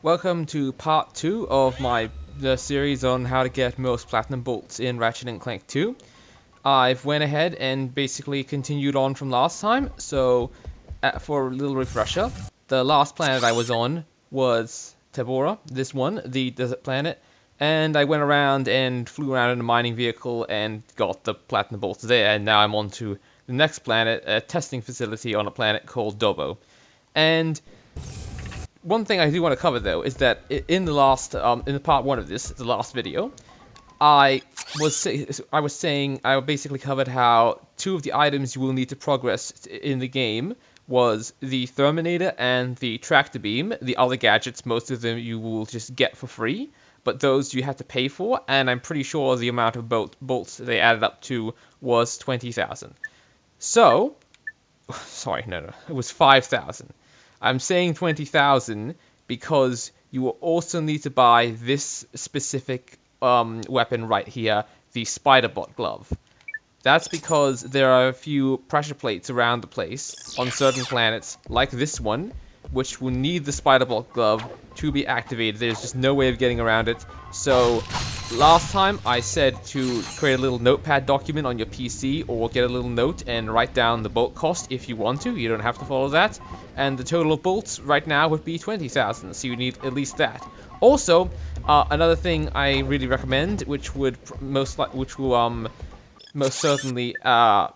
Welcome to part 2 of the series on how to get most platinum bolts in Ratchet and Clank 2. I've went ahead and basically continued on from last time, so for a little refresher, the last planet I was on was Tabora, this one, the desert planet, and I went around and flew around in a mining vehicle and got the platinum bolts there, and now I'm on to the next planet, a testing facility on a planet called Dobbo. And one thing I do want to cover though is that in the last, in the part 1 of this, the last video, I basically covered how 2 of the items you will need to progress in the game was the Terminator and the tractor beam. The other gadgets, most of them you will just get for free, but those you have to pay for, and I'm pretty sure the amount of bolts they added up to was 20,000. So, sorry, no, it was 5,000. I'm saying 20,000 because you will also need to buy this specific weapon right here, the Spiderbot glove. That's because there are a few pressure plates around the place on certain planets, like this one, which will need the Spiderbot glove to be activated. There's just no way of getting around it. So last time I said to create a little notepad document on your PC or get a little note and write down the bolt cost if you want to. You don't have to follow that. And the total of bolts right now would be 20,000, so you need at least that. Also, another thing I really recommend, which will most certainly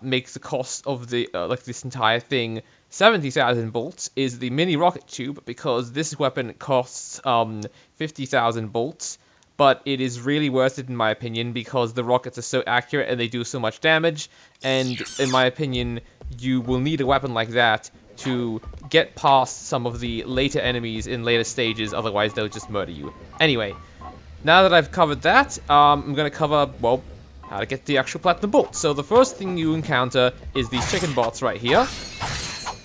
make the cost of the this entire thing 70,000 bolts, is the mini rocket tube, because this weapon costs 50,000 bolts, but it is really worth it in my opinion because the rockets are so accurate and they do so much damage, and in my opinion you will need a weapon like that to get past some of the later enemies in later stages, otherwise they'll just murder you. Anyway, now that I've covered that, I'm going to cover, well, how to get the actual platinum bolt. So the first thing you encounter is these chicken bots right here.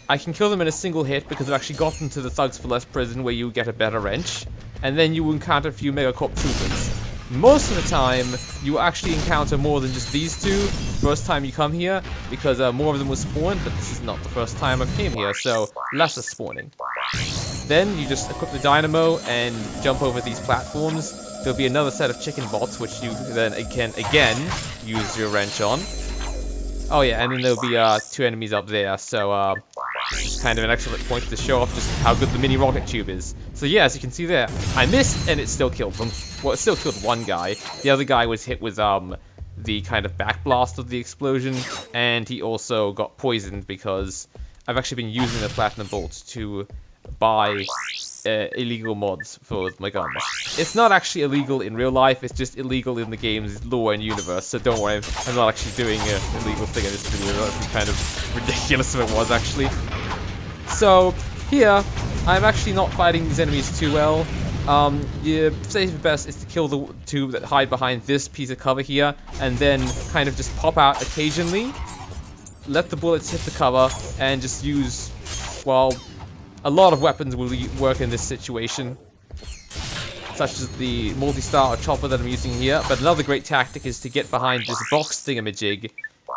I can kill them in a single hit because I've actually gotten to the Thugs for Less prison where you get a better wrench. And then you will encounter a few Megacorp troopers. Most of the time, you actually encounter more than just these two first time you come here, because more of them will spawn, but this is not the first time I came here, so less are spawning. Then you just equip the dynamo and jump over these platforms. There'll be another set of chicken bots, which you then can again use your wrench on. Oh yeah, and then there'll be 2 enemies up there, so it's kind of an excellent point to show off just how good the mini rocket tube is. So yeah, as you can see there, I missed and it still killed them. Well, it still killed one guy. The other guy was hit with the kind of backblast of the explosion, and he also got poisoned because I've actually been using the platinum bolts to buy illegal mods for my gun. It's not actually illegal in real life, it's just illegal in the game's lore and universe, so don't worry, I'm not actually doing an illegal thing in this video. That would be kind of ridiculous if it was, actually. So, here, I'm actually not fighting these enemies too well. Your safe best is to kill the 2 that hide behind this piece of cover here, and then kind of just pop out occasionally, let the bullets hit the cover, and just use, well, a lot of weapons will work in this situation, such as the multi-star chopper that I'm using here, but another great tactic is to get behind this box thingamajig,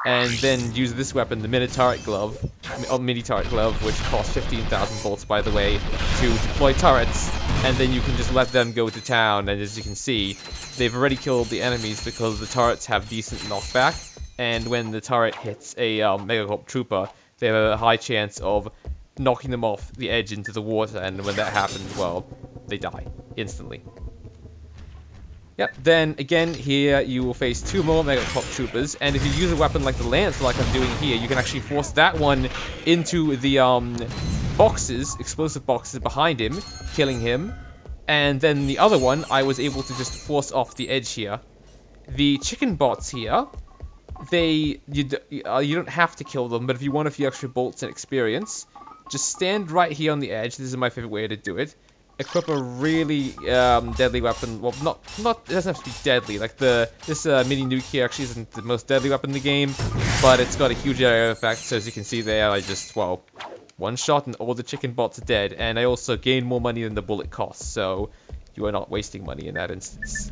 and then use this weapon, the mini turret glove, which costs 15,000 bolts by the way, to deploy turrets, and then you can just let them go to town, and as you can see, they've already killed the enemies because the turrets have decent knockback, and when the turret hits a Megacorp trooper, they have a high chance of knocking them off the edge into the water, and when that happens, well, they die instantly. Yep, then again here you will face 2 more Megacorp troopers, and if you use a weapon like the lance like I'm doing here, you can actually force that one into the boxes, explosive boxes behind him, killing him, and then the other one I was able to just force off the edge here. The chicken bots here, you don't have to kill them, but if you want a few extra bolts and experience, just stand right here on the edge. This is my favorite way to do it. Equip a really deadly weapon. Well, it doesn't have to be deadly. Like this mini nuke here actually isn't the most deadly weapon in the game, but it's got a huge area effect. So as you can see there, I just, well, one shot and all the chicken bots are dead, and I also gain more money than the bullet costs. So you are not wasting money in that instance.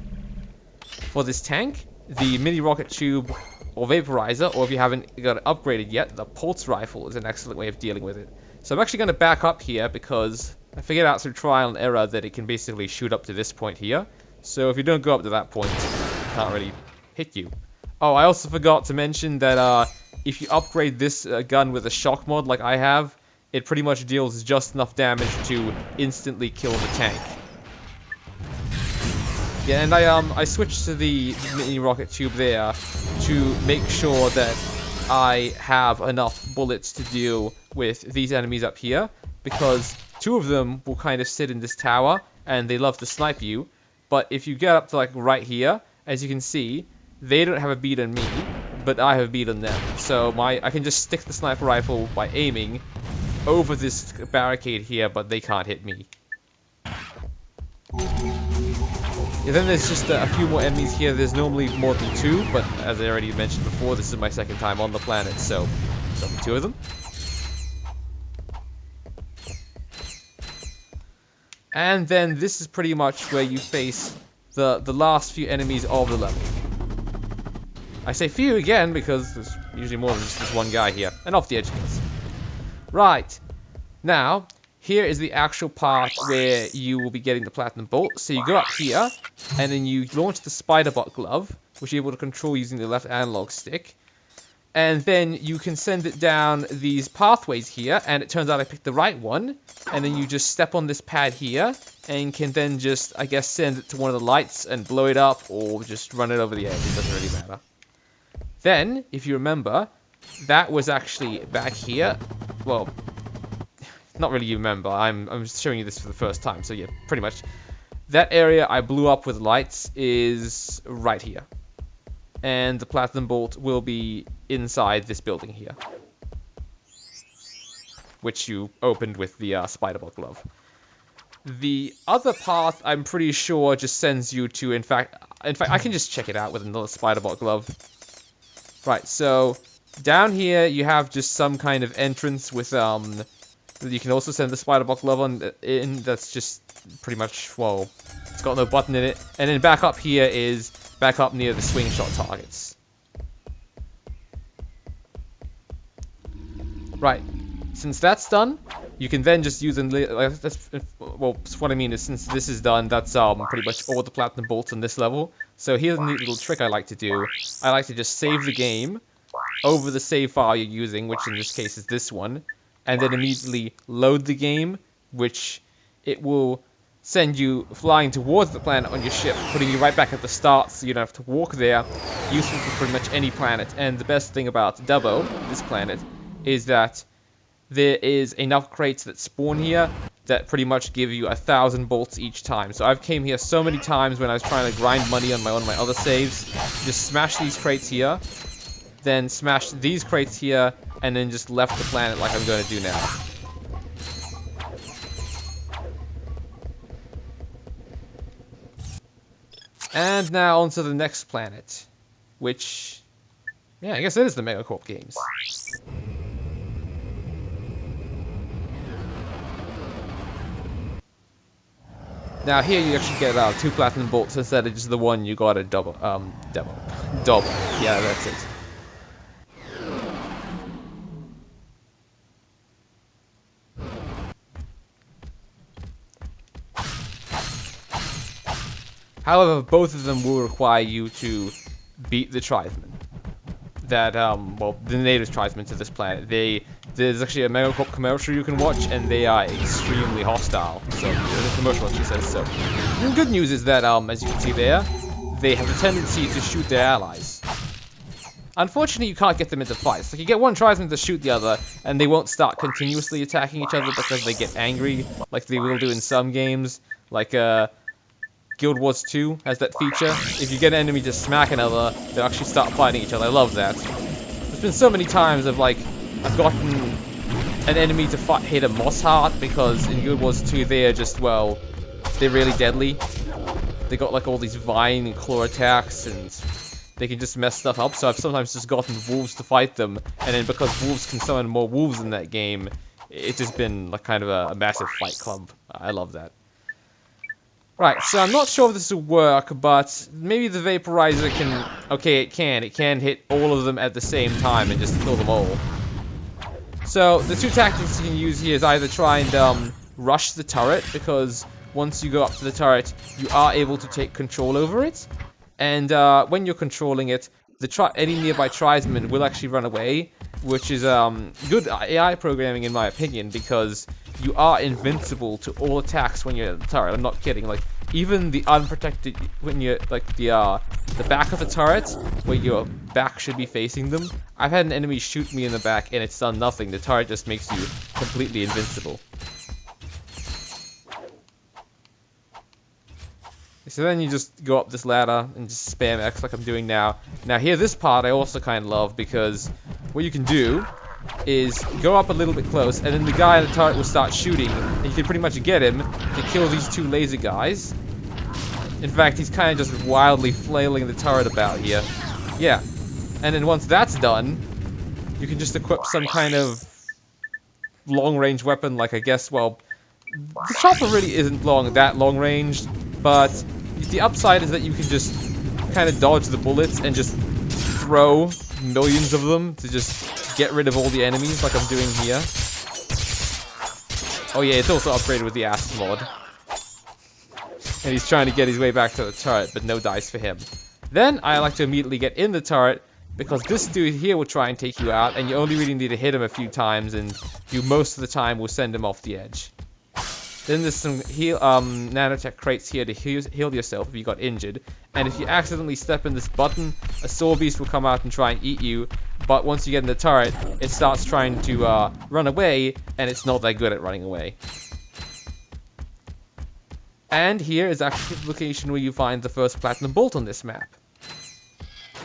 For this tank, the mini rocket tube or vaporizer, or if you haven't got it upgraded yet, the pulse rifle is an excellent way of dealing with it. So I'm actually going to back up here because I figured out through trial and error that it can basically shoot up to this point here. So if you don't go up to that point, it can't really hit you. Oh, I also forgot to mention that if you upgrade this gun with a shock mod like I have, it pretty much deals just enough damage to instantly kill the tank. Yeah, and I switched to the mini rocket tube there to make sure that I have enough bullets to deal with these enemies up here, because 2 of them will kind of sit in this tower, and they love to snipe you. But if you get up to like right here, as you can see, they don't have a bead on me, but I have a bead on them. So I can just stick the sniper rifle by aiming over this barricade here, but they can't hit me. Yeah, then there's just a few more enemies here. There's normally more than 2, but as I already mentioned before, this is my second time on the planet, so there's only 2 of them. And then this is pretty much where you face the last few enemies of the level. I say few again because there's usually more than just this one guy here. And off the edge goes. Right. Now, here is the actual part where you will be getting the platinum bolt. So you go up here, and then you launch the spider bot glove, which you're able to control using the left analog stick. And then you can send it down these pathways here, and it turns out I picked the right one. And then you just step on this pad here, and can then just, I guess, send it to one of the lights and blow it up, or just run it over the edge. It doesn't really matter. Then, if you remember, that was actually back here. Well, not really you remember. I'm showing you this for the first time, so yeah, pretty much. That area I blew up with lights is right here. And the platinum bolt will be inside this building here, which you opened with the spider bot glove. The other path, I'm pretty sure, just sends you to, in fact, I can just check it out with another spider bot glove. Right, so down here you have just some kind of entrance with you can also send the spider bot glove on in. That's just pretty much, well, it's got no button in it. And then back up here is back up near the swingshot targets. Right, since that's done, you can then just use well, what I mean is, since this is done, that's pretty much all the platinum bolts on this level. So here's a neat little trick I like to do. I like to just save the game over the save file you're using, which in this case is this one, and then immediately load the game, which it will send you flying towards the planet on your ship, putting you right back at the start so you don't have to walk there. Useful for pretty much any planet. And the best thing about Dobbo, this planet, is that there is enough crates that spawn here that pretty much give you 1,000 bolts each time. So I've came here so many times when I was trying to grind money on my other saves. Just smash these crates here, then smash these crates here, and then just left the planet like I'm going to do now. And now onto the next planet, which, yeah, I guess it is the Megacorp games. Now here you actually get 2 platinum bolts instead of just the one you got at Dobbo. Yeah, that's it. However, both of them will require you to beat the tribesmen. That, well, the native tribesmen to this planet. There's actually a Megacorp commercial you can watch, and they are extremely hostile. So, the commercial actually says so. The good news is that, as you can see there, they have a tendency to shoot their allies. Unfortunately, you can't get them into fights. Like, you get one tribesman to shoot the other, and they won't start continuously attacking each other because they get angry, like they will do in some games. Like, Guild Wars 2 has that feature. If you get an enemy to smack another, they'll actually start fighting each other. I love that. There's been so many times of, like, I've gotten an enemy to hit a moss heart because in Guild Wars 2 they are just, well, they're really deadly. They got, like, all these vine and claw attacks, and they can just mess stuff up. So I've sometimes just gotten wolves to fight them, and then because wolves can summon more wolves in that game, it's just been, like, kind of a massive fight club. I love that. Right, so I'm not sure if this will work, but maybe the vaporizer can... Okay, it can. It can hit all of them at the same time and just kill them all. So, the 2 tactics you can use here is either try and rush the turret, because once you go up to the turret, you are able to take control over it. And when you're controlling it, any nearby tribesman will actually run away, which is good AI programming in my opinion, because you are invincible to all attacks when you're at the turret. I'm not kidding. Like, even the unprotected, when you're like the back of the turret, where your back should be facing them, I've had an enemy shoot me in the back and it's done nothing. The turret just makes you completely invincible. So then you just go up this ladder and just spam X like I'm doing now. Now here, this part I also kind of love, because what you can do is go up a little bit close, and then the guy in the turret will start shooting, and you can pretty much get him to kill these two laser guys. In fact, he's kind of just wildly flailing the turret about here. Yeah. And then once that's done, you can just equip some kind of long-range weapon, like, I guess, well, the chopper really isn't that long-ranged, but the upside is that you can just kind of dodge the bullets and just throw millions of them to just get rid of all the enemies, like I'm doing here. Oh yeah, it's also upgraded with the acid mod. And he's trying to get his way back to the turret, but no dice for him. Then I like to immediately get in the turret, because this dude here will try and take you out, and you only really need to hit him a few times, and you most of the time will send him off the edge. Then there's some nanotech crates here to heal yourself if you got injured. And if you accidentally step in this button, a saw beast will come out and try and eat you. But once you get in the turret, it starts trying to run away, and it's not that good at running away. And here is actually the location where you find the first platinum bolt on this map.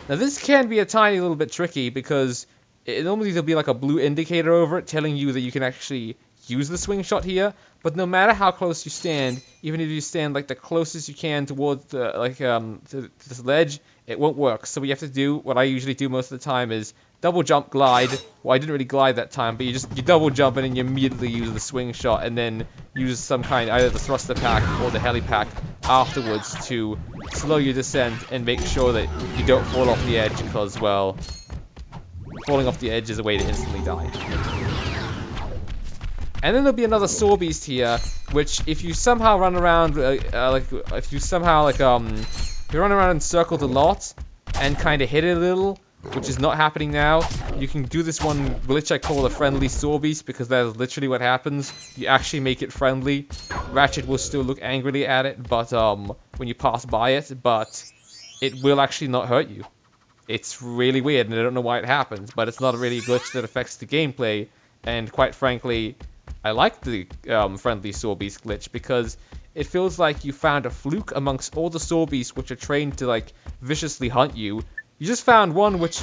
Now this can be a tiny little bit tricky, because normally there'll be like a blue indicator over it telling you that you can actually use the swing shot here, but no matter how close you stand, even if you stand like the closest you can towards the to this ledge, it won't work. So what you have to do, what I usually do most of the time, is double jump, glide. Well, I didn't really glide that time, but you double jump and then you immediately use the swing shot, and then use some kind, either the thruster pack or the heli pack afterwards, to slow your descent and make sure that you don't fall off the edge, because, well, falling off the edge is a way to instantly die. And then there'll be another saw beast here, which if you somehow run around, if you run around in circles a lot and kind of hit it a little, which is not happening now, you can do this one glitch I call a friendly saw beast, because that is literally what happens. You actually make it friendly. Ratchet will still look angrily at it, but when you pass by it, but it will actually not hurt you. It's really weird, and I don't know why it happens, but it's not really a glitch that affects the gameplay, and quite frankly, I like the friendly saw beast glitch, because it feels like you found a fluke amongst all the saw beasts which are trained to like viciously hunt you. You just found one which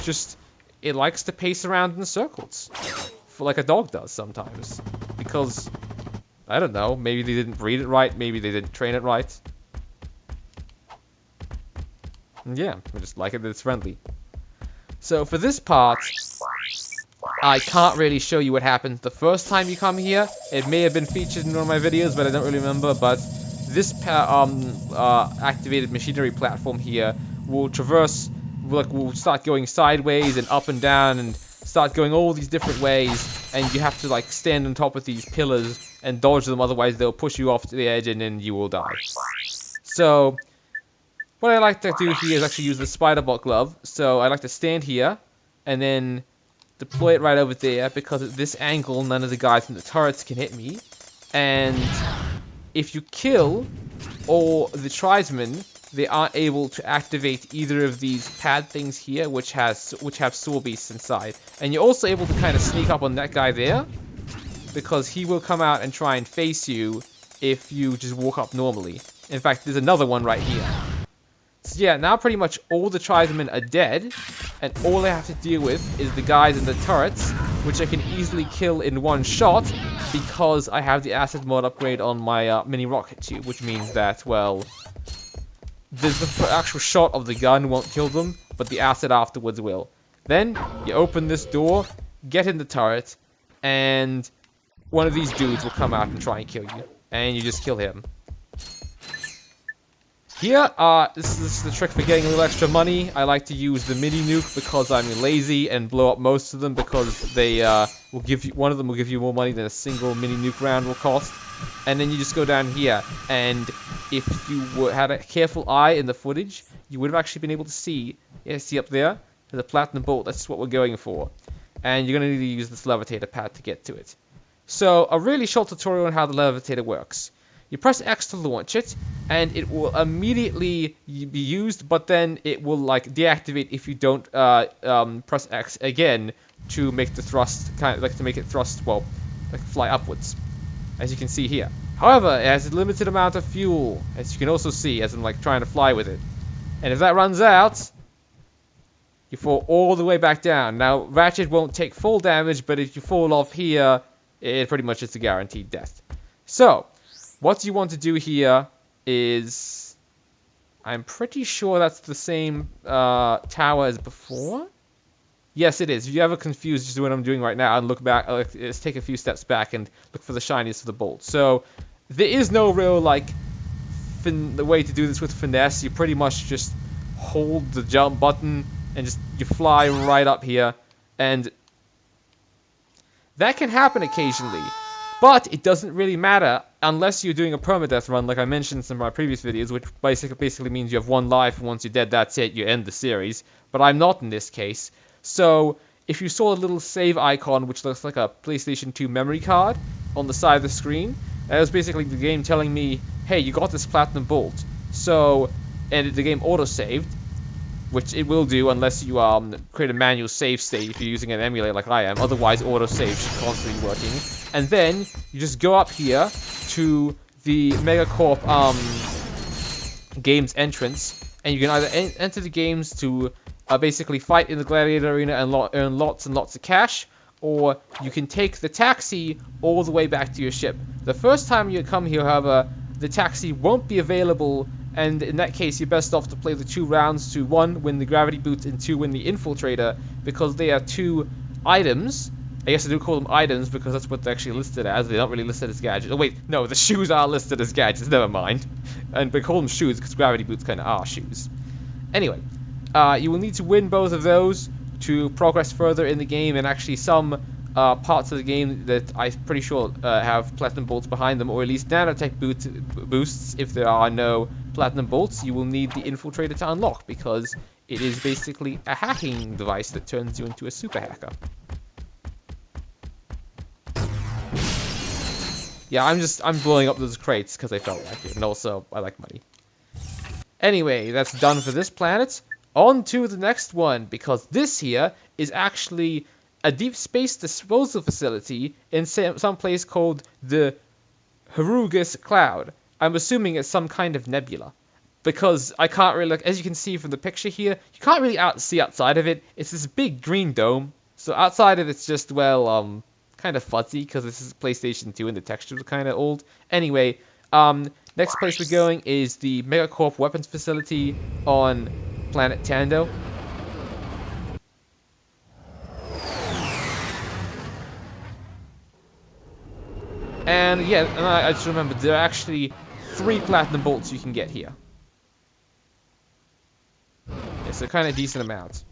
it likes to pace around in circles, like a dog does sometimes. Because, I don't know, maybe they didn't breed it right, maybe they didn't train it right. And yeah, I just like it that it's friendly. So for this part, I can't really show you what happens the first time you come here. It may have been featured in one of my videos, but I don't really remember. But this activated machinery platform here will traverse, will start going sideways and up and down, and start going all these different ways. And you have to like stand on top of these pillars and dodge them, otherwise they'll push you off to the edge and then you will die. So what I like to do here is actually use the spider bot glove. So I like to stand here and then deploy it right over there, because at this angle none of the guys in the turrets can hit me. And if you kill all the tribesmen, they aren't able to activate either of these pad things here, which have saw beasts inside. And you're also able to kind of sneak up on that guy there, because he will come out and try and face you if you just walk up normally. In fact, there's another one right here. So yeah, now pretty much all the tribesmen are dead, and all I have to deal with is the guys in the turrets, which I can easily kill in one shot, because I have the acid mod upgrade on my mini rocket tube, which means that, well, the actual shot of the gun won't kill them, but the acid afterwards will. Then, you open this door, get in the turret, and one of these dudes will come out and try and kill you, and you just kill him. Here, this is the trick for getting a little extra money. I like to use the mini nuke because I'm lazy and blow up most of them, because they will give you, one of them will give you more money than a single mini nuke round will cost. and then you just go down here. And if you had a careful eye in the footage, you would have actually been able to see, yeah, see up there, there's a platinum bolt. That's what we're going for. And you're going to need to use this levitator pad to get to it. So, a really short tutorial on how the levitator works. You press X to launch it, and it will immediately be used, but then it will like deactivate if you don't press X again to make the thrust to make it thrust, well, like fly upwards, as you can see here. However, it has a limited amount of fuel, as you can also see, as I'm like trying to fly with it. And if that runs out, you fall all the way back down. Now, Ratchet won't take full damage, but if you fall off here, it pretty much is a guaranteed death. So, what you want to do here is, I'm pretty sure that's the same tower as before. Yes, it is. If you ever confused, just do what I'm doing right now and look back. Let's take a few steps back and look for the shiniest of the bolt. So there is no real like the way to do this with finesse. You pretty much just hold the jump button and just you fly right up here, and that can happen occasionally. But it doesn't really matter unless you're doing a permadeath run, like I mentioned in some of my previous videos, which basically means you have one life, and once you're dead, that's it, you end the series. But I'm not in this case. So, if you saw a little save icon, which looks like a PlayStation 2 memory card on the side of the screen, that was basically the game telling me, hey, you got this platinum bolt. So, and the game auto-saved, which it will do unless you create a manual save state if you're using an emulator like I am. Otherwise, auto-save should constantly be working. And then you just go up here to the Megacorp games entrance, and you can either enter the games to basically fight in the gladiator arena and earn lots and lots of cash, or you can take the taxi all the way back to your ship. The first time you come here, however, the taxi won't be available, and in that case, you're best off to play the 2 rounds to 1, win the gravity boots, and 2, win the infiltrator, because they are 2 items. I guess I do call them items because that's what they're actually listed as. They're not really listed as gadgets. Oh wait, no, the shoes are listed as gadgets, never mind. And we call them shoes because gravity boots kind of are shoes. Anyway, you will need to win both of those to progress further in the game, and actually some parts of the game that I'm pretty sure have platinum bolts behind them, or at least nanotech boosts. If there are no platinum bolts, you will need the infiltrator to unlock, because it is basically a hacking device that turns you into a super hacker. Yeah, I'm blowing up those crates because I felt like it, and also I like money. Anyway, that's done for this planet. On to the next one, because this here is actually a deep space disposal facility in some place called the Herugus Cloud. I'm assuming it's some kind of nebula, because I can't really look. As you can see from the picture here, you can't really see outside of it. It's this big green dome, so outside of it's just, well, kind of fuzzy because this is PlayStation 2 and the textures are kind of old. Anyway, next place we're going is the Megacorp weapons facility on planet Tando. And yeah, and I just remembered there are actually 3 platinum bolts you can get here. Yeah, so kind of decent amount.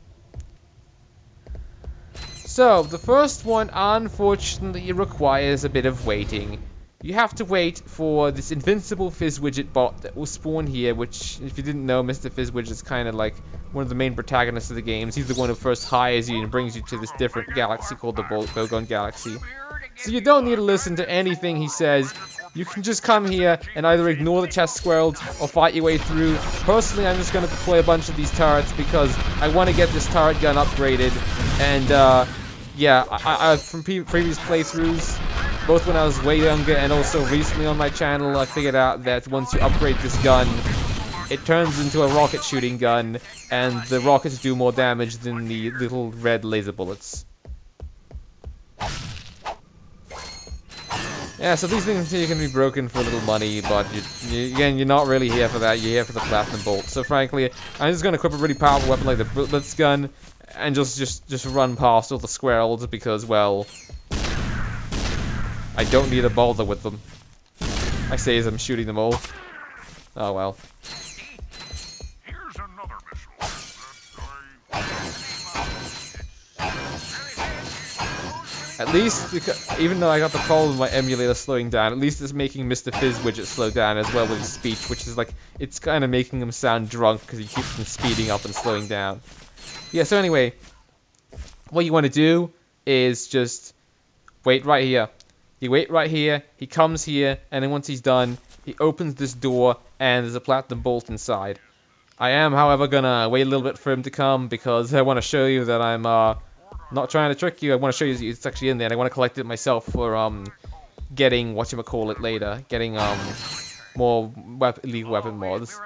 So, the first one unfortunately requires a bit of waiting. You have to wait for this invincible Fizzwidget bot that will spawn here, which, if you didn't know, Mr. Fizzwidget is kind of like one of the main protagonists of the games. He's the one who first hires you and brings you to this different galaxy called the Boldan Galaxy. So you don't need to listen to anything he says. You can just come here and either ignore the chest squirrels or fight your way through. Personally, I'm just going to deploy a bunch of these turrets because I want to get this turret gun upgraded. And, yeah, I from previous playthroughs, both when I was way younger and also recently on my channel, I figured out that once you upgrade this gun, it turns into a rocket shooting gun, and the rockets do more damage than the little red laser bullets. Yeah, so these things here can be broken for a little money, but again, you're not really here for that. You're here for the platinum bolt. So frankly, I'm just going to equip a really powerful weapon like the Blitz gun and just run past all the squirrels because, well, I don't need a boulder with them. I say as I'm shooting them all. Oh well. Here's another missile. At least, even though I got the problem with my emulator slowing down, at least it's making Mr. Fizzwidget slow down as well with his speech, which is like, it's kind of making him sound drunk because he keeps on speeding up and slowing down. Yeah, so anyway, what you want to do is just wait right here. You wait right here, he comes here, and then once he's done, he opens this door, and there's a platinum bolt inside. I am, however, gonna wait a little bit for him to come, because I want to show you that I'm, not trying to trick you. I want to show you it's actually in there, and I want to collect it myself for, getting, whatchamacallit later, getting, more illegal weapon mods.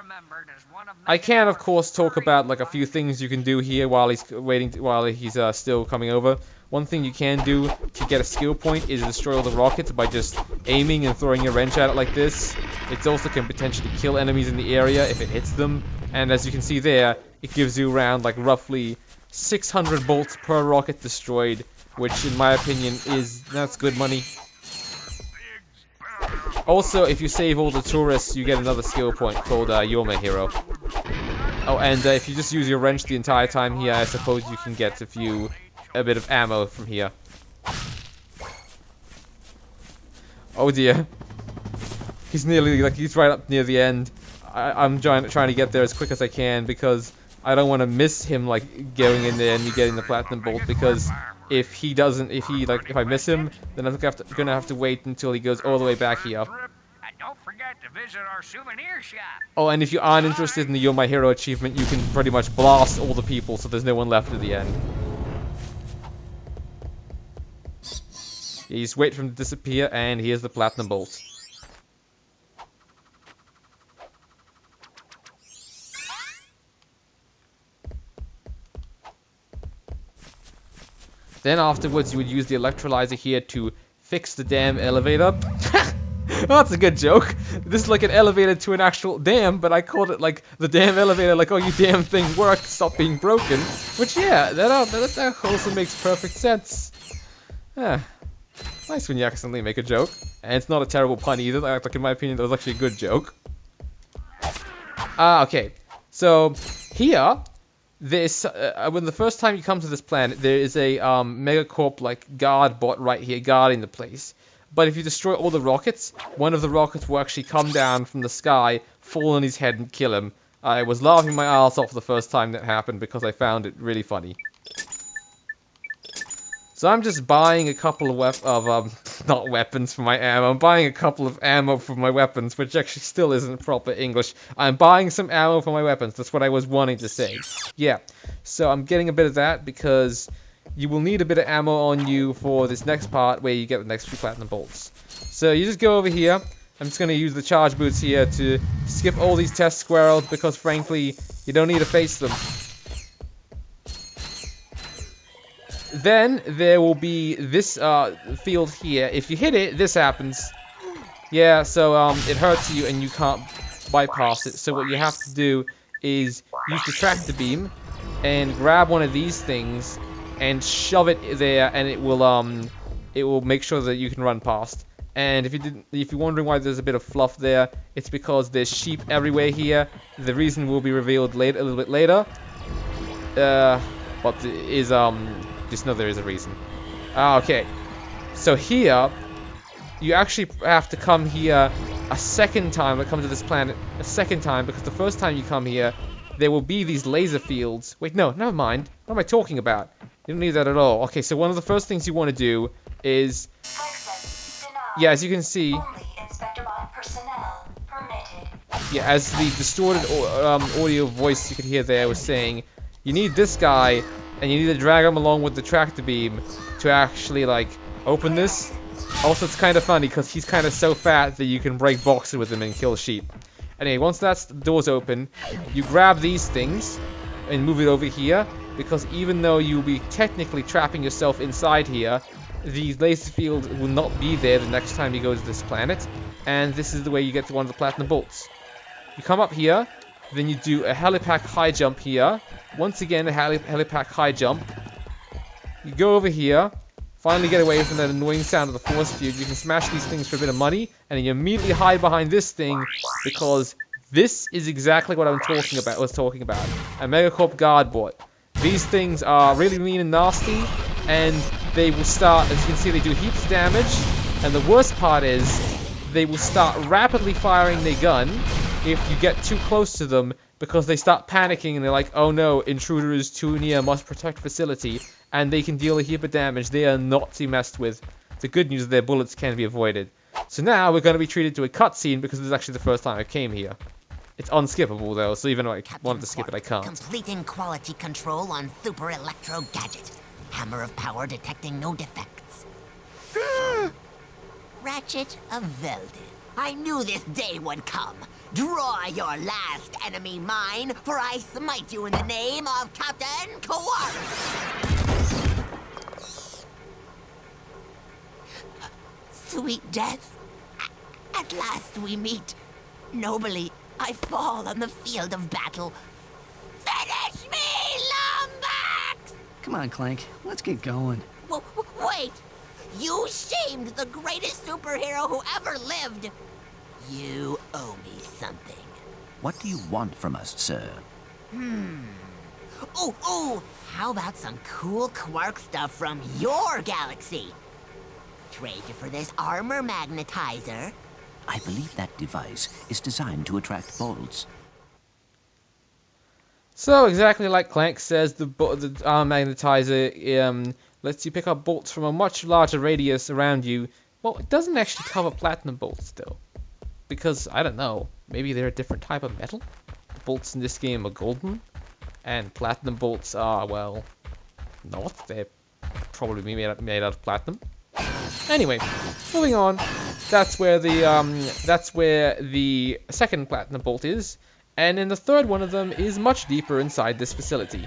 I can, of course, talk about, like, a few things you can do here while he's waiting, while he's, still coming over. One thing you can do to get a skill point is destroy all the rockets by just aiming and throwing a wrench at it like this. It also can potentially kill enemies in the area if it hits them. And as you can see there, it gives you around, like, roughly 600 bolts per rocket destroyed, which in my opinion that's good money. Also, if you save all the tourists, you get another skill point called You're Hero. Oh, and if you just use your wrench the entire time here, I suppose you can get a bit of ammo from here. Oh dear. He's nearly, like, he's right up near the end. I'm trying to get there as quick as I can because I don't want to miss him, like, going in there and me getting the platinum bolt, because if I miss him, then I'm gonna have to wait until he goes all the way back here. And don't forget to visit our souvenir shop. Oh, and if you aren't interested in the You're My Hero achievement, you can pretty much blast all the people so there's no one left at the end. You just wait for him to disappear, and here's the platinum bolt. Then afterwards, you would use the electrolyzer here to fix the damn elevator. Oh, that's a good joke. This is like an elevator to an actual dam, but I called it like the damn elevator, like, oh, you damn thing worked, stop being broken. Which, yeah, that also makes perfect sense. Nice when you accidentally make a joke. And it's not a terrible pun either. Like, in my opinion, that was actually a good joke. Okay. So, here, when the first time you come to this planet, there is a Megacorp, like, guard bot right here guarding the place. But if you destroy all the rockets, one of the rockets will actually come down from the sky, fall on his head, and kill him. I was laughing my ass off the first time that happened because I found it really funny. So I'm just buying a couple of not weapons for my ammo. I'm buying a couple of ammo for my weapons, which actually still isn't proper English. I'm buying some ammo for my weapons. That's what I was wanting to say. Yeah. So I'm getting a bit of that because you will need a bit of ammo on you for this next part where you get the next few platinum bolts. So you just go over here. I'm just going to use the charge boots here to skip all these test squirrels because, frankly, you don't need to face them. Then there will be this field here. If you hit it, this happens. Yeah, so it hurts you and you can't bypass it. So what you have to do is use the tractor beam and grab one of these things and shove it there, and it will make sure that you can run past. And if you're wondering why there's a bit of fluff there, it's because there's sheep everywhere here. The reason will be revealed a little bit later. But just know there is a reason. Okay. So here, you actually have to come here a second time. Come to this planet a second time, because the first time you come here, there will be these laser fields. Wait, no, never mind. What am I talking about? You don't need that at all. Okay, so one of the first things you want to do is, yeah, as you can see, yeah, as the distorted audio voice you can hear there was saying, you need this guy, and you need to drag him along with the tractor beam to actually, like, open this. Also, it's kind of funny because he's kind of so fat that you can break boxes with him and kill sheep. Anyway, once the door's open, you grab these things and move it over here, because even though you'll be technically trapping yourself inside here, the laser field will not be there the next time you go to this planet, and this is the way you get to one of the platinum bolts. You come up here, then you do a helipack high jump here. Once again, a helipack high jump. You go over here, finally get away from that annoying sound of the force field. You can smash these things for a bit of money, and then you immediately hide behind this thing, because this is exactly what I was talking about. A Megacorp guard bot. These things are really mean and nasty, and they will start, as you can see, they do heaps of damage, and the worst part is they will start rapidly firing their gun if you get too close to them, because they start panicking and they're like, oh no, intruder is too near, must protect facility, and they can deal a heap of damage. They are not to be messed with. The good news is their bullets can be avoided. So now we're going to be treated to a cutscene because this is actually the first time I came here. It's unskippable though, so even though I wanted to skip it, I can't. Completing quality control on Super Electro Gadget. Hammer of power detecting no defects. Ratchet of Velden. I knew this day would come. Draw your last enemy mine, for I smite you in the name of Captain Quark. Sweet death. At last we meet. Nobly, I fall on the field of battle. Finish me, Lombax! Come on, Clank. Let's get going. Wait! You shamed the greatest superhero who ever lived. You owe me something. What do you want from us, sir? Ooh! How about some cool Quark stuff from your galaxy? Trade you for this armor magnetizer. I believe that device is designed to attract bolts. So, exactly like Clank says, the arm magnetizer lets you pick up bolts from a much larger radius around you. Well, it doesn't actually cover platinum bolts, though. Because, I don't know, maybe they're a different type of metal? The bolts in this game are golden, and platinum bolts are, well, not. They're probably made out of platinum. Anyway, moving on. That's where the second platinum bolt is, and then the third one of them is much deeper inside this facility.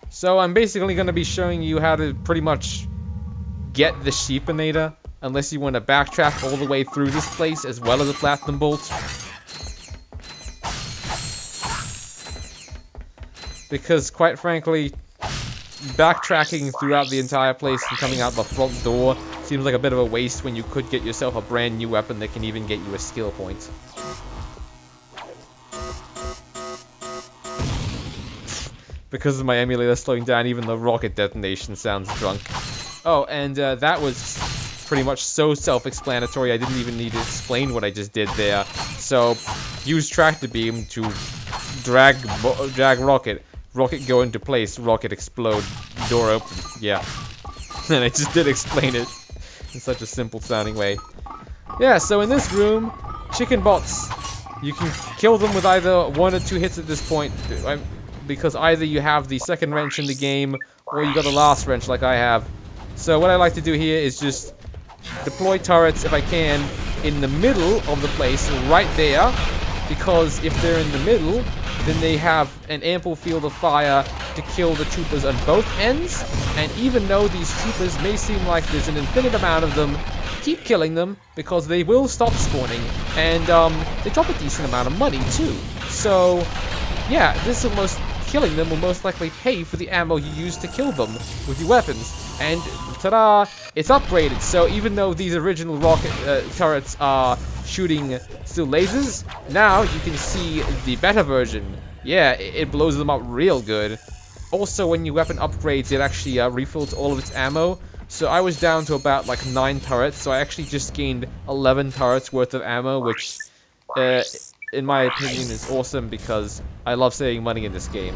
So I'm basically going to be showing you how to pretty much get the sheepinator, unless you want to backtrack all the way through this place as well as a platinum bolt. Because quite frankly, backtracking throughout the entire place and coming out the front door seems like a bit of a waste when you could get yourself a brand new weapon that can even get you a skill point. Because of my emulator slowing down, even the rocket detonation sounds drunk. Oh, and that was pretty much so self-explanatory, I didn't even need to explain what I just did there. So, use tractor beam to drag rocket. Rocket go into place, rocket explode, door open. Yeah. And I just did explain it in such a simple sounding way. Yeah, so in this room, chicken bots. You can kill them with either 1 or 2 hits at this point, because either you have the second wrench in the game, or you got the last wrench like I have. So what I like to do here is just deploy turrets, if I can, in the middle of the place, right there, because if they're in the middle, then they have an ample field of fire to kill the troopers on both ends, and even though these troopers may seem like there's an infinite amount of them, keep killing them, because they will stop spawning, and they drop a decent amount of money too. So, yeah, killing them will most likely pay for the ammo you use to kill them with your weapons. And, ta-da, it's upgraded, so even though these original rocket turrets are shooting still lasers, now you can see the better version. Yeah, it blows them up real good. Also, when your weapon upgrades, it actually refills all of its ammo. So I was down to about like 9 turrets, so I actually just gained 11 turrets worth of ammo, which in my opinion is awesome because I love saving money in this game.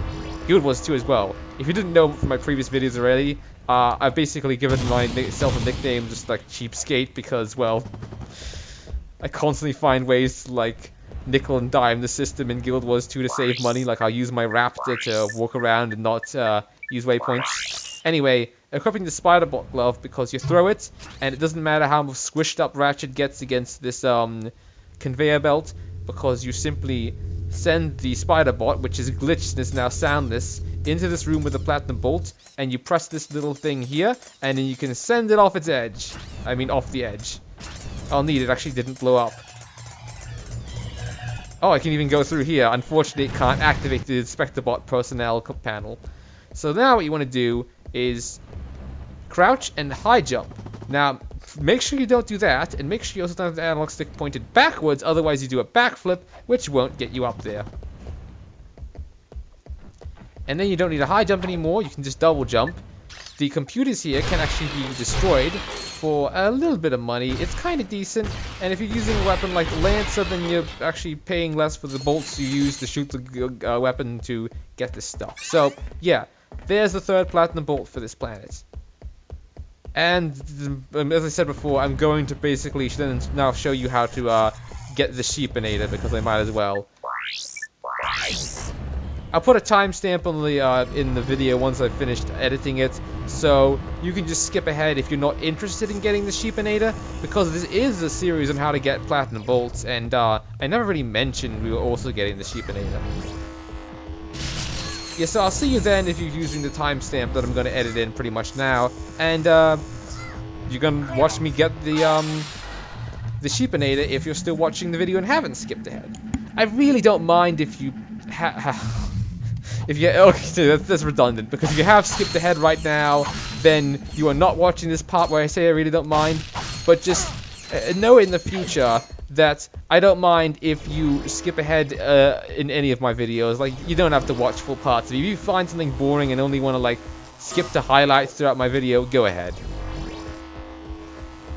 Guild Wars 2 as well. If you didn't know from my previous videos already, I've basically given myself a nickname just like Cheapskate because, well, I constantly find ways to like nickel and dime the system in Guild Wars 2 to save money. Like I'll use my raptor to walk around and not use waypoints. Anyway, equipping the spider bot glove because you throw it and it doesn't matter how squished up Ratchet gets against this conveyor belt, because you simply send the spider bot, which is glitched and is now soundless, into this room with a platinum bolt, and you press this little thing here, and then you can send it off its edge. I mean, off the edge. Oh, neat, it actually didn't blow up. Oh, I can even go through here. Unfortunately, it can't activate the Inspector Bot personnel panel. So now what you want to do is crouch and high jump. Now, make sure you don't do that, and make sure you also don't have the analog stick pointed backwards, otherwise you do a backflip, which won't get you up there. And then you don't need a high jump anymore, you can just double jump. the computers here can actually be destroyed for a little bit of money. It's kind of decent, and if you're using a weapon like the Lancer, then you're actually paying less for the bolts you use to shoot the weapon to get this stuff. So, yeah, there's the third platinum bolt for this planet. And, as I said before, I'm going to basically then now show you how to get the sheepinator, because I might as well. I'll put a timestamp on the in the video once I've finished editing it, so you can just skip ahead if you're not interested in getting the sheepinator, because this is a series on how to get platinum bolts, and I never really mentioned we were also getting the sheepinator. Yeah, so I'll see you then if you're using the timestamp that I'm going to edit in pretty much now, and you're going to watch me get the sheepinator if you're still watching the video and haven't skipped ahead. I really don't mind if you okay, that's redundant, because if you have skipped ahead right now, then you are not watching this part where I say I really don't mind, but just know in the future that I don't mind if you skip ahead in any of my videos. Like, you don't have to watch full parts. If you find something boring and only want to, like, skip to highlights throughout my video, go ahead.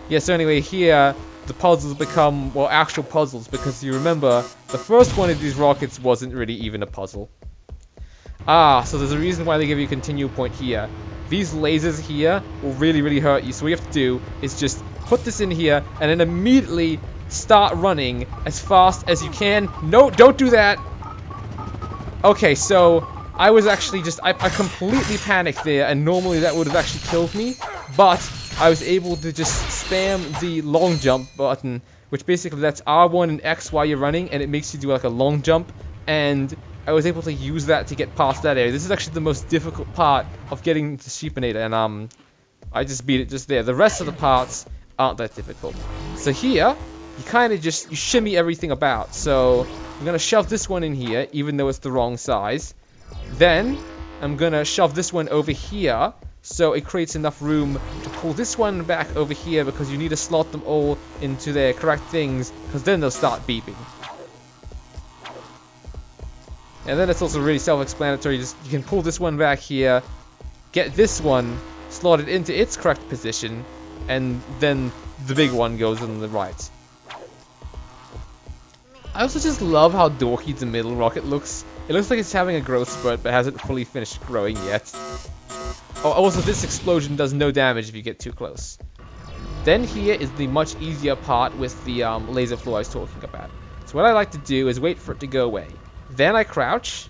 Yeah, so anyway, here, the puzzles become, well, actual puzzles, because you remember, the first one of these rockets wasn't really even a puzzle. So there's a reason why they give you a continue point here. These lasers here will really, really hurt you, so what you have to do is just put this in here, and then immediately start running as fast as you can. No, don't do that! Okay, so I was actually just, I completely panicked there, and normally that would have actually killed me, but I was able to just spam the long jump button, which basically that's R1 and X while you're running, and it makes you do like a long jump, and I was able to use that to get past that area. This is actually the most difficult part of getting the sheepinator, and I just beat it just there. The rest of the parts aren't that difficult. So here, you kind of just, you shimmy everything about. So I'm going to shove this one in here, even though it's the wrong size. Then I'm going to shove this one over here, so it creates enough room to pull this one back over here, because you need to slot them all into their correct things, because then they'll start beeping. And then it's also really self-explanatory. You can pull this one back here, get this one slotted into its correct position, and then the big one goes on the right. I also just love how dorky the middle rocket looks. It looks like it's having a growth spurt, but hasn't fully finished growing yet. Oh, also this explosion does no damage if you get too close. Then here is the much easier part with the laser floor I was talking about. So what I like to do is wait for it to go away. Then I crouch,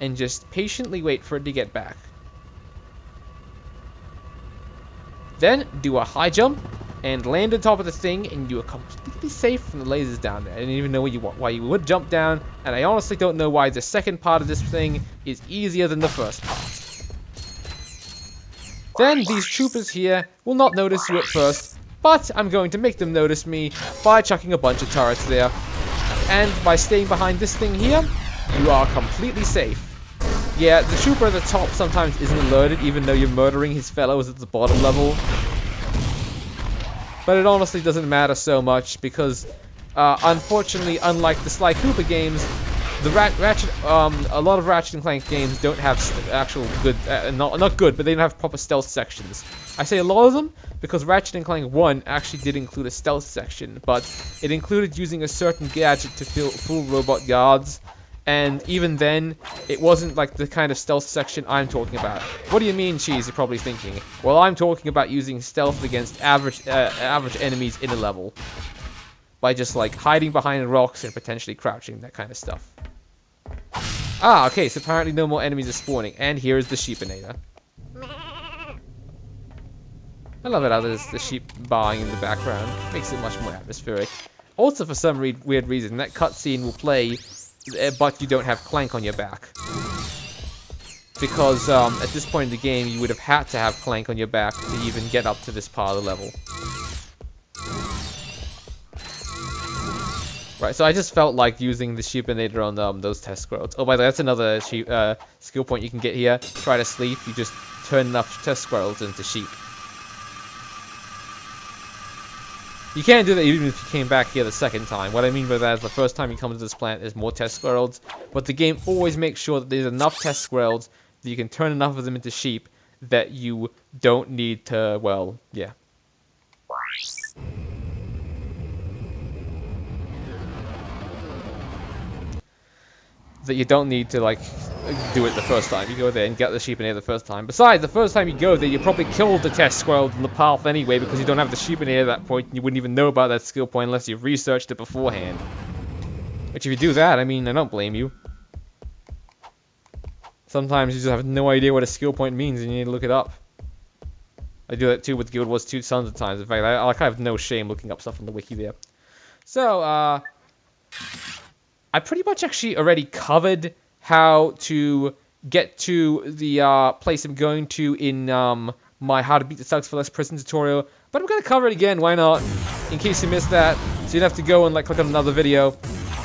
and just patiently wait for it to get back. Then do a high jump, and land on top of the thing, and you are completely safe from the lasers down there. I didn't even know why you would jump down, and I honestly don't know why the second part of this thing is easier than the first part. Then these troopers here will not notice you at first, but I'm going to make them notice me by chucking a bunch of turrets there. And by staying behind this thing here, you are completely safe. Yeah, the trooper at the top sometimes isn't alerted, even though you're murdering his fellows at the bottom level. But it honestly doesn't matter so much, because unfortunately, unlike the Sly Cooper games, the Ratchet, a lot of Ratchet and Clank games don't have actual good, not good, but they don't have proper stealth sections. I say a lot of them because Ratchet and Clank 1 actually did include a stealth section, but it included using a certain gadget to fool robot guards, and even then, it wasn't like the kind of stealth section I'm talking about. What do you mean, Cheese? You're probably thinking. Well, I'm talking about using stealth against average enemies in a level, by just like hiding behind rocks and potentially crouching, that kind of stuff. Ah, okay, so apparently no more enemies are spawning, and here is the sheepinator. I love it how there's the sheep baaing in the background. Makes it much more atmospheric. Also, for some weird reason, that cutscene will play, but you don't have Clank on your back. Because at this point in the game, you would have had to have Clank on your back to even get up to this part of the level. Right, so I just felt like using the sheepinator on those test squirrels. Oh, by the way, that's another skill point you can get here. Try to sleep, you just turn enough test squirrels into sheep. You can't do that even if you came back here the second time. What I mean by that is the first time you come to this planet, there's more test squirrels, but the game always makes sure that there's enough test squirrels that you can turn enough of them into sheep, that you don't need to, well, yeah. That you don't need to, like, do it the first time. You go there and get the sheepinator the first time. Besides, the first time you go there, you probably killed the test squirrel in the path anyway, because you don't have the sheepinator at that point, and you wouldn't even know about that skill point unless you've researched it beforehand. Which, if you do that, I mean, I don't blame you. Sometimes you just have no idea what a skill point means, and you need to look it up. I do that too with Guild Wars 2 tons of times. In fact, I have no shame looking up stuff on the wiki there. So, I pretty much actually already covered how to get to the place I'm going to in my How to Beat the Thugs for Less Prison tutorial. But I'm going to cover it again, why not? In case you missed that. So you don't have to go and like click on another video.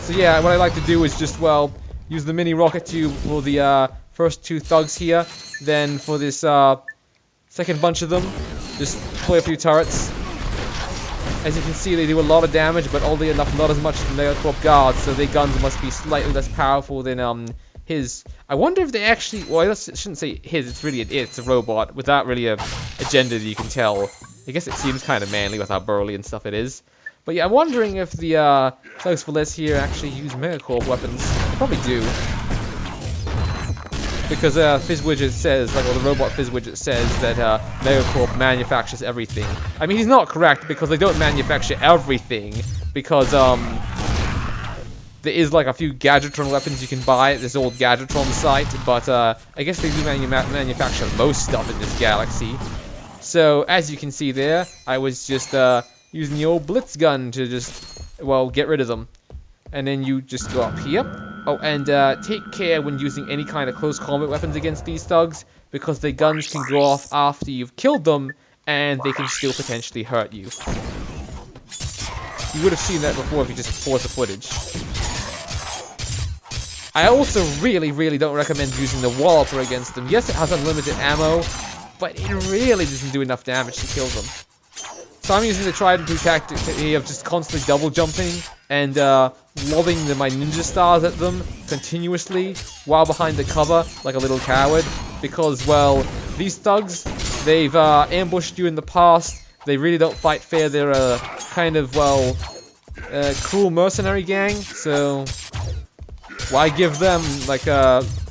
So yeah, what I like to do is just, well, use the mini rocket tube for the first 2 thugs here. Then for this second bunch of them, just deploy a few turrets. As you can see, they do a lot of damage, but oddly enough, not as much as the Megacorp guards, so their guns must be slightly less powerful than his. I wonder if they actually, well, I shouldn't say his, it's really it's a robot, without really a gender that you can tell. I guess it seems kind of manly with how burly and stuff it is. But yeah, I'm wondering if the Thugs for Less here actually use Megacorp weapons. They probably do. Because Fizzwidget says, like, well, the robot Fizzwidget says that Megacorp manufactures everything. I mean, he's not correct because they don't manufacture everything. Because there is like a few Gadgetron weapons you can buy at this old Gadgetron site, but I guess they do manufacture most stuff in this galaxy. So as you can see there, I was just using the old Blitz gun to just, well, get rid of them. And then you just go up here. Oh, and take care when using any kind of close combat weapons against these thugs, because their guns can go off after you've killed them, and they can still potentially hurt you. You would have seen that before if you just paused the footage. I also really don't recommend using the Walloper against them. Yes, it has unlimited ammo, but it really doesn't do enough damage to kill them. So I'm using the tried and true tactic of just constantly double jumping and lobbing my ninja stars at them continuously while behind the cover like a little coward. Because, well, these thugs, they've ambushed you in the past. They really don't fight fair. They're a kind of, well, cruel mercenary gang. So why give them like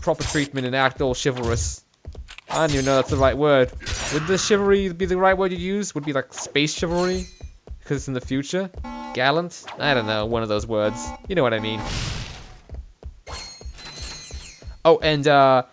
proper treatment and act all chivalrous? I don't even know if that's the right word. Would the chivalry be the right word you use? Would it be like space chivalry? Because it's in the future? Gallant? I don't know, one of those words. You know what I mean. Oh, and I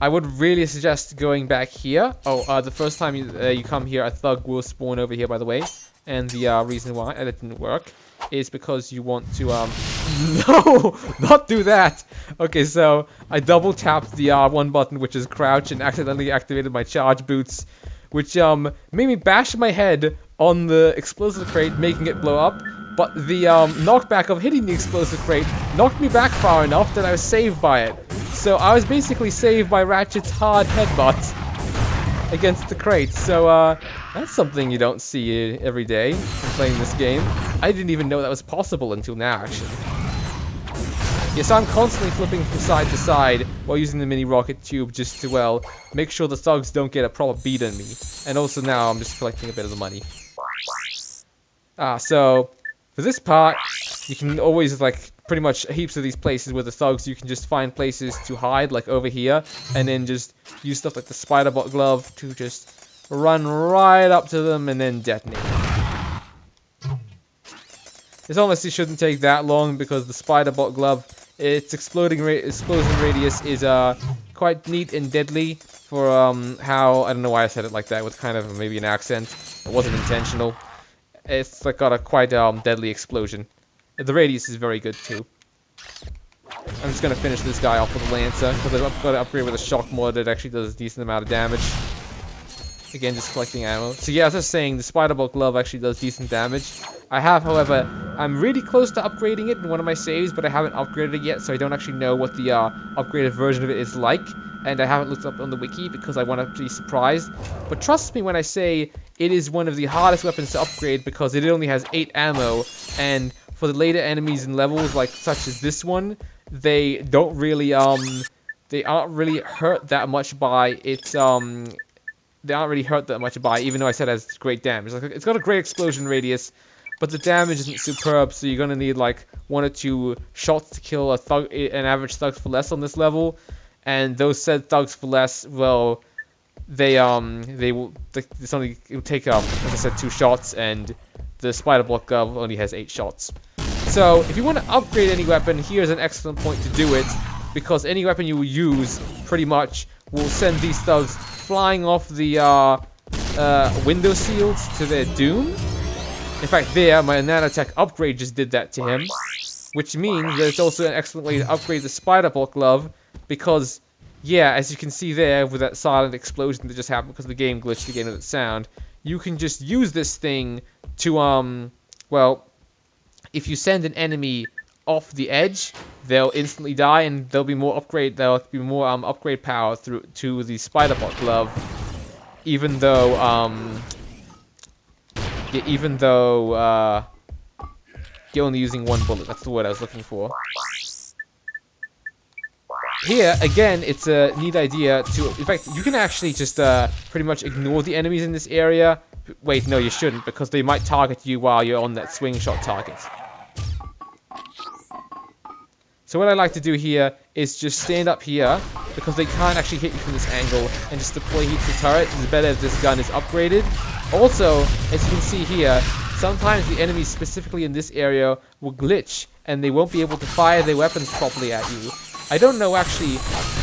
would really suggest going back here. Oh, the first time you come here, a thug will spawn over here, by the way. And the reason why that didn't work is because you want to, no! Not do that! Okay, so I double tapped the R1 button, which is crouch, and accidentally activated my charge boots, which made me bash my head on the explosive crate, making it blow up. But the knockback of hitting the explosive crate knocked me back far enough that I was saved by it. So I was basically saved by Ratchet's hard headbutt against the crate. So that's something you don't see every day in playing this game. I didn't even know that was possible until now, actually. Yeah, so I'm constantly flipping from side to side while using the mini rocket tube just to, well, make sure the thugs don't get a proper beat on me. And also now I'm just collecting a bit of the money. So for this part, you can always, like, pretty much heaps of these places where the thugs, you can just find places to hide, like over here, and then just use stuff like the spider bot glove to just run right up to them and then detonate. This honestly shouldn't take that long because the spider bot glove, its explosion radius is quite neat and deadly for how, I don't know why I said it like that with kind of maybe an accent. It wasn't intentional. It's like got a quite deadly explosion. The radius is very good too. I'm just gonna finish this guy off with a Lancer because I've got to upgrade with a shock mod that actually does a decent amount of damage. Again, just collecting ammo. So yeah, as I was saying, the spider bot glove actually does decent damage. I have, however, I'm really close to upgrading it in one of my saves, but I haven't upgraded it yet, so I don't actually know what the upgraded version of it is like. And I haven't looked up on the wiki because I want to be surprised. But trust me when I say it is one of the hardest weapons to upgrade because it only has 8 ammo, and for the later enemies and levels, like such as this one, they don't really they aren't really hurt that much by its they aren't really hurt that much by, even though I said it has great damage. Like, it's got a great explosion radius, but the damage isn't superb, so you're gonna need like 1 or 2 shots to kill an average thugs for less on this level. And those said thugs for less, well, it'll take as I said, 2 shots, and the spider block glove only has 8 shots. So if you want to upgrade any weapon, here's an excellent point to do it, because any weapon you will use pretty much will send these thugs flying off the window shields to their doom. In fact, my nanotech upgrade just did that to him, which means that it's also an excellent way to upgrade the spider block glove, because, yeah, as you can see there with that silent explosion that just happened because the game glitched again with its sound, you can just use this thing to, well, if you send an enemy off the edge, they'll instantly die, and there'll be more upgrade power to the spider block glove, even though you're only using 1 bullet. That's the word I was looking for. Here, again, it's a neat idea to... In fact, you can actually just pretty much ignore the enemies in this area. Wait, no, you shouldn't, because they might target you while you're on that swing shot target. So what I like to do here is just stand up here, because they can't actually hit you from this angle, and just deploy heat to the turret. It's better if this gun is upgraded. Also, as you can see here, sometimes the enemies specifically in this area will glitch, and they won't be able to fire their weapons properly at you. I don't know actually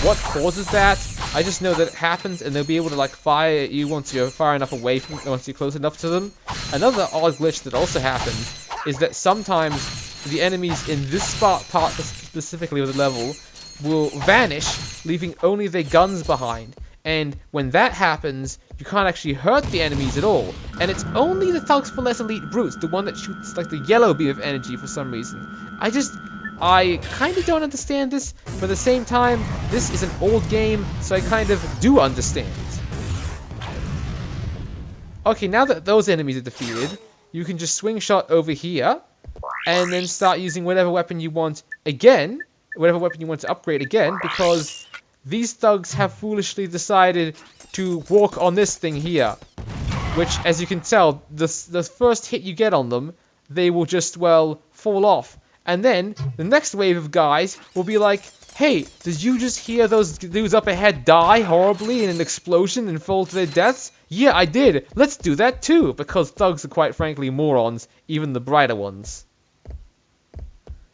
what causes that. I just know that it happens, and they'll be able to like fire at you once you're far enough away from, once you're close enough to them. Another odd glitch that also happens is that sometimes the enemies in this part specifically of the level will vanish, leaving only their guns behind. And when that happens, you can't actually hurt the enemies at all. And it's only the thugs for less elite brutes, the one that shoots like the yellow beam of energy for some reason. I kind of don't understand this, but at the same time, this is an old game, so I kind of do understand. Okay, now that those enemies are defeated, you can just swing shot over here, and then start using whatever weapon you want again, whatever weapon you want to upgrade again, because these thugs have foolishly decided to walk on this thing here. Which, as you can tell, the first hit you get on them, they will just, well, fall off. And then, the next wave of guys will be like, hey, did you just hear those dudes up ahead die horribly in an explosion and fall to their deaths? Yeah, I did. Let's do that too, because thugs are quite frankly morons, even the brighter ones.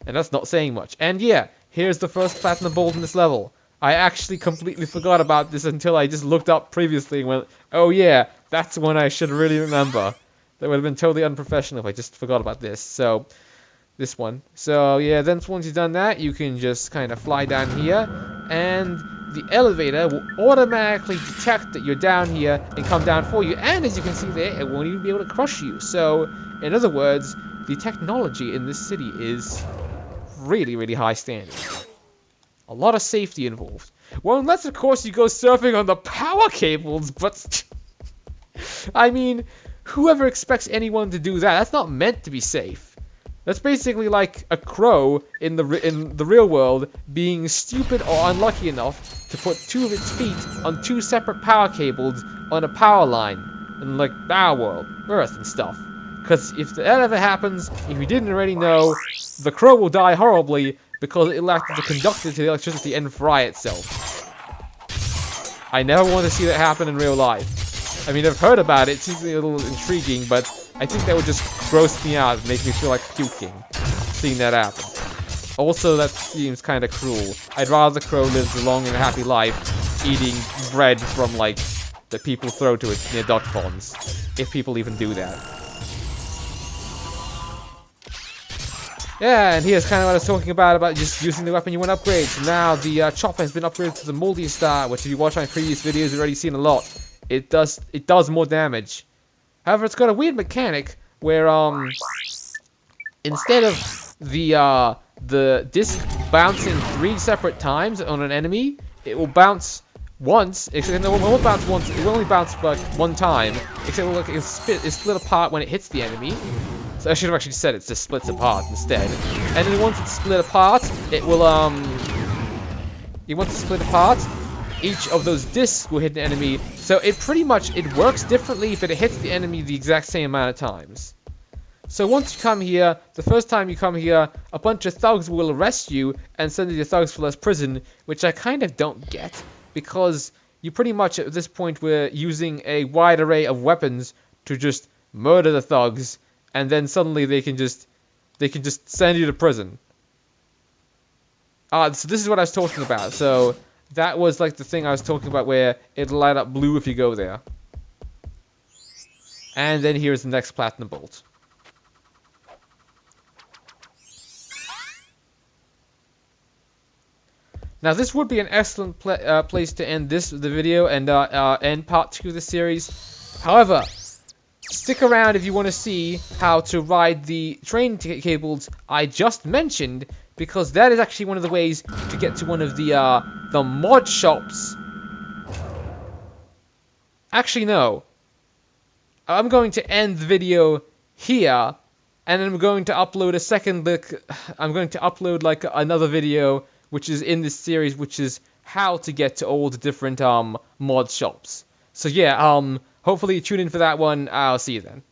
And that's not saying much. And yeah, here's the first platinum bolt in this level. I actually completely forgot about this until I just looked up previously and went, oh yeah, that's one I should really remember. That would have been totally unprofessional if I just forgot about this. So, this one. So yeah, then once you've done that, you can just kind of fly down here, and the elevator will automatically detect that you're down here and come down for you. And as you can see there, it won't even be able to crush you. So, in other words, the technology in this city is really, really high standards. A lot of safety involved. Well, unless of course you go surfing on the power cables, but I mean, whoever expects anyone to do that? That's not meant to be safe. That's basically like a crow in the real world being stupid or unlucky enough to put 2 of its feet on 2 separate power cables on a power line in like our world, Earth and stuff. Because if that ever happens, if you didn't already know, the crow will die horribly because it lacked the conductor to the electricity and fry itself. I never want to see that happen in real life. I mean, I've heard about it, it seems a little intriguing, but I think that would just gross me out and make me feel like puking, seeing that happen. Also, that seems kind of cruel. I'd rather the crow lives a long and happy life eating bread from, like, that people throw to it near duck ponds. If people even do that. Yeah, and here's kind of what I was talking about just using the weapon you want to upgrade. So now the chopper has been upgraded to the Moldy Star, which if you watch my previous videos, you've already seen a lot. It does more damage. However, it's got a weird mechanic where instead of the disc bouncing 3 separate times on an enemy, it will bounce once. Except it won't bounce once. It will only bounce like 1 time. Except it's split apart when it hits the enemy. So I should have actually said it just splits apart instead. And then once it's split apart, it will once it's split apart, each of those discs will hit the enemy. So it pretty much, it works differently, but it hits the enemy the exact same amount of times. So once you come here, the first time you come here, a bunch of thugs will arrest you and send you to Thugs for Less prison, which I kind of don't get, because you pretty much at this point were using a wide array of weapons to just murder the thugs, and then suddenly they can just send you to prison. So this is what I was talking about. So that was like the thing I was talking about where it'll light up blue if you go there. And then here's the next platinum bolt. Now this would be an excellent place to end the video and end part 2 of the series. However, stick around if you want to see how to ride the train cables I just mentioned, because that is actually one of the ways to get to one of the mod shops. Actually, no. I'm going to end the video here, and I'm going to upload a second. I'm going to upload like another video, which is in this series, which is how to get to all the different mod shops. So yeah, hopefully tune in for that one. I'll see you then.